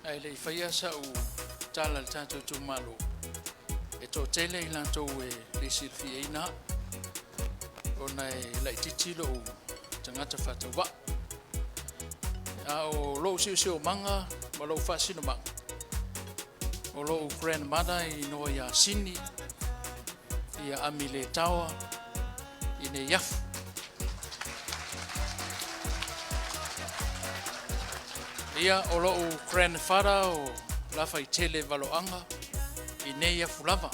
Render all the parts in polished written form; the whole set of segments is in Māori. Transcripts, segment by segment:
ai le faia sa u tala le tatou tumalo e to tele i lantou e le silfiaina ona e laitiiti lo'u tagata fatauva'a a o lo'u si'osio maga ma lo'u fa'asinomaga o lo'u grandmother i noa ia sini ia ami le taoa i ne iafu ia o lo'u grandfather o lafa i tele valo'aga i ne iafu lava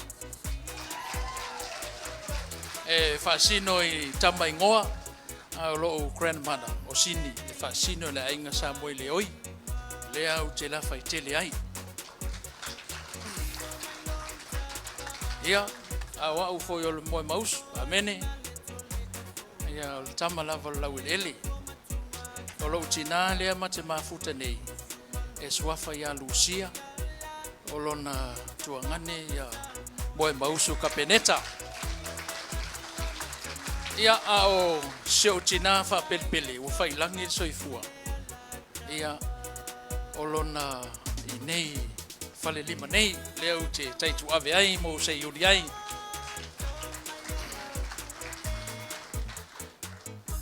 e fa'asino i tamaigoa a o lo'u grandmother o sini e fa'asino le aiga sa moe le oi lea au te lafa i tele ai ia aua'u foi o le moe mausu amene ia o le tama lava le lau ele o lo'u tinā lea ma te mafuta nei e suafa ia lusia o lona tuagane ia moe mausu kapeneta ia a o seo tina fa'apelepele ua failagi le soifua ia o lona i nei falelima nei lea u te taitu'ave ai mo se iuli ai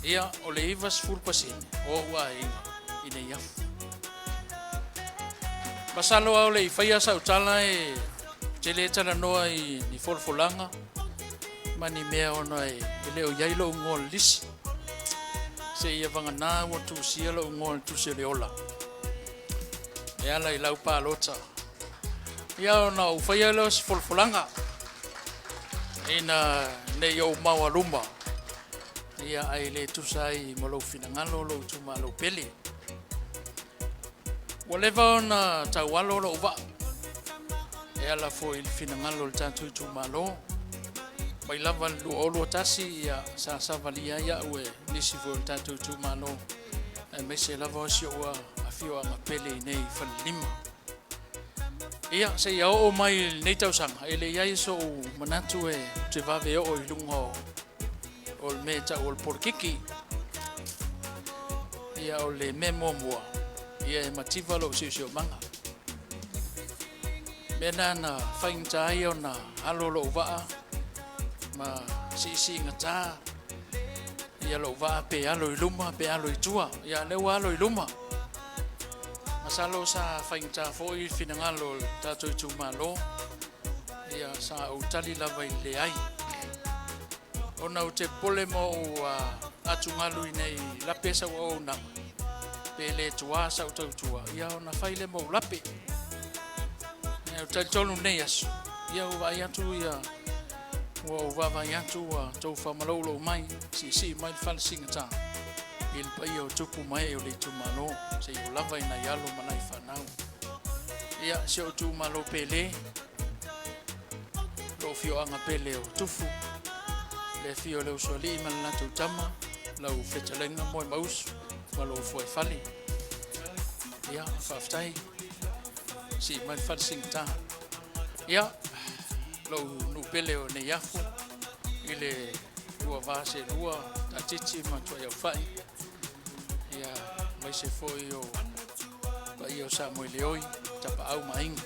ia o le iva 10 o ua aiga i nei afu masalo au le i faia sautala e tele talanoa i ni folofolaga mani mea ona e leo iai lo'u goa le lisi se'ia vaganā ua tusia lo'u goa le tusi o le ola e ala i lau palota ia ona u faia leo si folofolaga ina nei ou maualuma ia ai le tusa ai ma lou finagalo lou tumālou pele ua leva ona taualo lo'u va'a e ala foi le finagalo le tatou tumālō mai lava le lu'olu o tasi ia sasavalia ia ua nisi foi le tatou tumālō e maise lava o sio ua afioaga pele i nei falelima ia seia o'o mai lenei tausaga e le'iai so'u manatu e te vave o'o i luga o le mea ta'u o le polikiki ia o le mea muamua ia e mativa lo'u si'osio'omaga mena na faigata ai ona alo lo'u va'a ma si'isi'igata ia lo'u va'a pe alo i luma pe alo i tua ia le ua alo i luma masalo sa faigata fo'i i finagalo le tatou tumālō ia sa ou tali lava i leai ona o te pole mo ua atugalu i nei lape sauaunaga pe le tuā sautautua ia ona fai le mou lape e o talitonu nei aso ia ua ai atu ia ua o vavai atu ua tou faamalou lou mai si'isi'i mai le falesigata i le paia o tupu mai e o le tumālō sei o lava ina i alo manai fanau ia se o tumālō pele lo fioaga pele o tufu le fio le usoli'i ma le latou tama lau fetalega moe mausu ma lou foi fale ia fa'afetai si mai le falesigata ia lou nu'upele o nei afu i le lua vaselua tatiti ma tuai aufa'i ia mai se foi o paia o sa moe leoi tapa'au maiga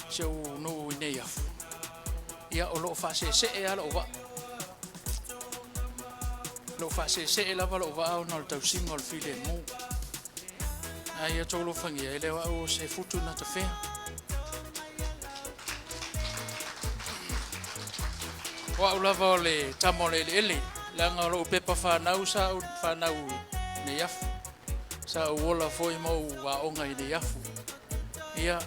seu nu'u i nei afu ia o lo'o fa'ase'ese'e a lo'o va'a lo fa'ase'ese'e lava lo'u va'a ona o le tausiga o le filemu aia tolofagia e le a'u o se futu na tafea o a'u lava o le tama o le ele'ele laga o lo'u pepa fanau sa a'u fanau nei afu sa a'u ola foi mou a'oga i nei afu ia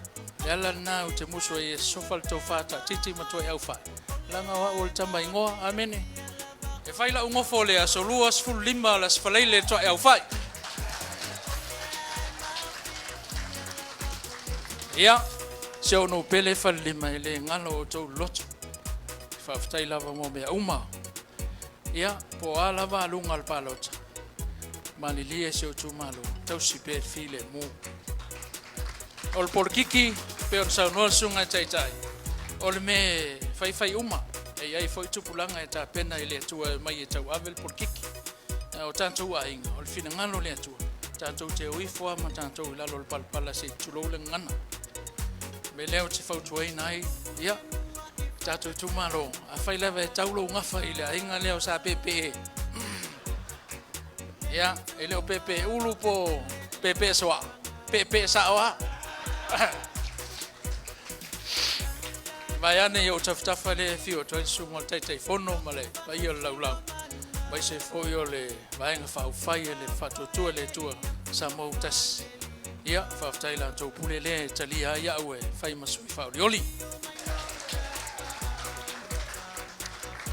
le ala lenā o te musu ai e sofa le tofā ta'atiti ma tuai aufa'i laga o a'u o le tamaigoa amene e fai la'u gofo o le asolua 15 la sefalai le to'e aufa'i ia se o no pele falelima e le galo o tou loto fa'afetai lava mo mea uma ia po a lava aluga le palota malilia se o tumālō tausi pe le filemu o le polikiki pe o le saunua le suga e taitai o le me faifai uma e ai foi tupulaga e tapena i le atua mai e tauave le polikiki o tatou aiga o le finagalo le atua tātou te uifua ma tātou lalo palpala se tulo le ngana. Me leo te whautuai nai, ia, tātou tumaro, a whailewa e taulo ngafa i lea inga leo sa pepe. Ia, e leo pepe ulu po pepe soa, pepe saoa. Vai ane yo taftafa le fio toi sunga tai fono male vai o lau vai se foi o le vai nga fa fai le fato tu le tu sa mo tas ia fa tai la to pule le tali ya we fai masu fa oli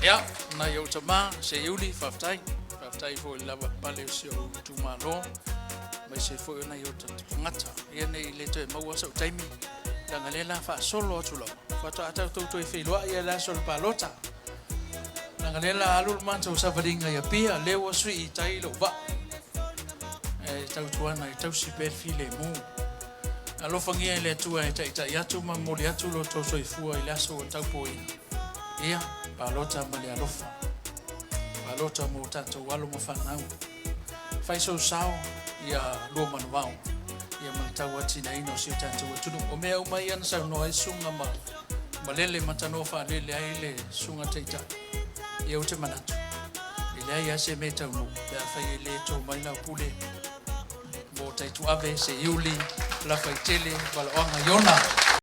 ia na yo tama se yuli fa tai foi la pale si o tu malo vai se foi na yo ngata ia nei le to mo so taimi la ngalela fa solo tu lo Fato ata tu filua ia la sol palota. Na ngalela alul manto sa vadinga ya pia lewa sui tai lo va. Tau tuana tau si per file mu. Alo fangia le tua tai ya tu mamoli atu lo to so ifua ila so tau poi. Ia palota mali alofa. Palota mo tato walu mo fanau. Fai so sao ia lo manwao. Ia mantau atina ino si tato tunu o mea umai ana sa no ai sunga ma malele matano fa lele ai le sunga teita ia uta manatu ile ai se meta no ya fa ile to mai na pule mo tai tu ave se yuli la fa tele wala anga yona